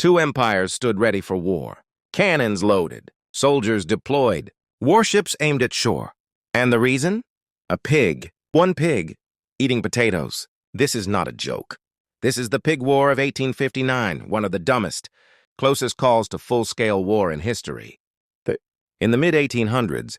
Two empires stood ready for war. Cannons loaded, soldiers deployed, warships aimed at shore. And the reason? A pig, one pig, eating potatoes. This is not a joke. This is the Pig War of 1859, one of the dumbest, closest calls to full-scale war in history. In the mid-1800s,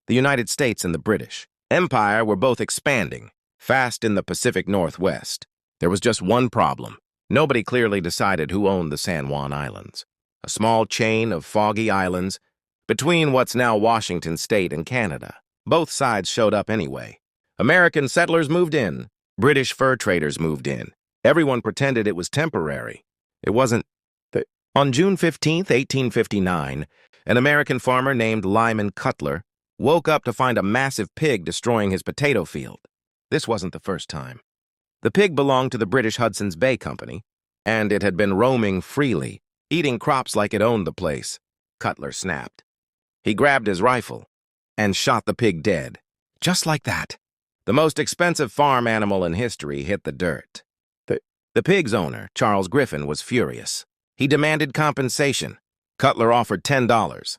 the United States and the British Empire were both expanding, fast in the Pacific Northwest. There was just one problem. Nobody clearly decided who owned the San Juan Islands, a small chain of foggy islands between what's now Washington State and Canada. Both sides showed up anyway. American settlers moved in. British fur traders moved in. Everyone pretended it was temporary. It wasn't. On June 15, 1859, an American farmer named Lyman Cutler woke up to find a massive pig destroying his potato field. This wasn't the first time. The pig belonged to the British Hudson's Bay Company, and it had been roaming freely, eating crops like it owned the place. Cutler snapped. He grabbed his rifle and shot the pig dead. Just like that. The most expensive farm animal in history hit the dirt. The pig's owner, Charles Griffin, was furious. He demanded compensation. Cutler offered $10.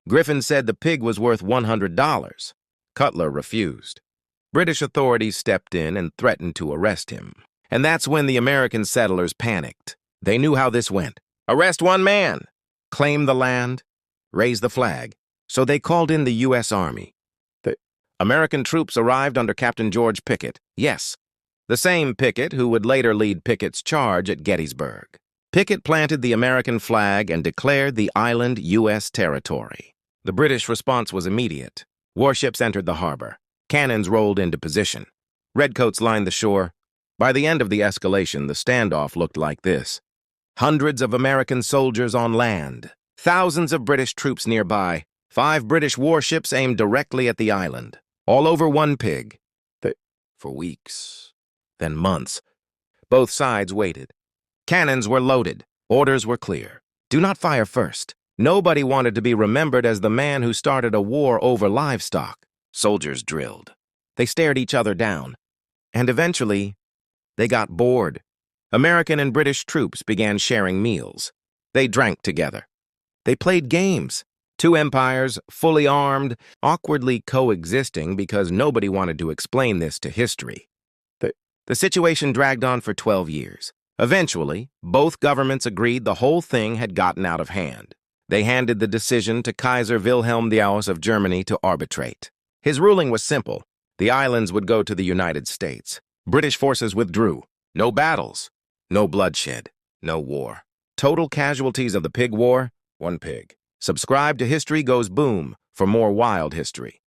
Griffin said the pig was worth $100. Cutler refused. British authorities stepped in and threatened to arrest him. And that's when the American settlers panicked. They knew how this went. Arrest one man, claim the land, raise the flag. So they called in the U.S. Army. The American troops arrived under Captain George Pickett. Yes, the same Pickett who would later lead Pickett's charge at Gettysburg. Pickett planted the American flag and declared the island U.S. territory. The British response was immediate. Warships entered the harbor. Cannons rolled into position. Redcoats lined the shore. By the end of the escalation, the standoff looked like this. Hundreds of American soldiers on land. Thousands of British troops nearby. 5 British warships aimed directly at the island. All over one pig. For weeks, then months, both sides waited. Cannons were loaded. Orders were clear. Do not fire first. Nobody wanted to be remembered as the man who started a war over livestock. Soldiers drilled. They stared each other down. And eventually, they got bored. American and British troops began sharing meals. They drank together. They played games. Two empires, fully armed, awkwardly coexisting because nobody wanted to explain this to history. The situation dragged on for 12 years. Eventually, both governments agreed the whole thing had gotten out of hand. They handed the decision to Kaiser Wilhelm II of Germany to arbitrate. His ruling was simple. The islands would go to the United States. British forces withdrew. No battles. No bloodshed. No war. Total casualties of the Pig War? One pig. Subscribe to History Goes Boom for more wild history.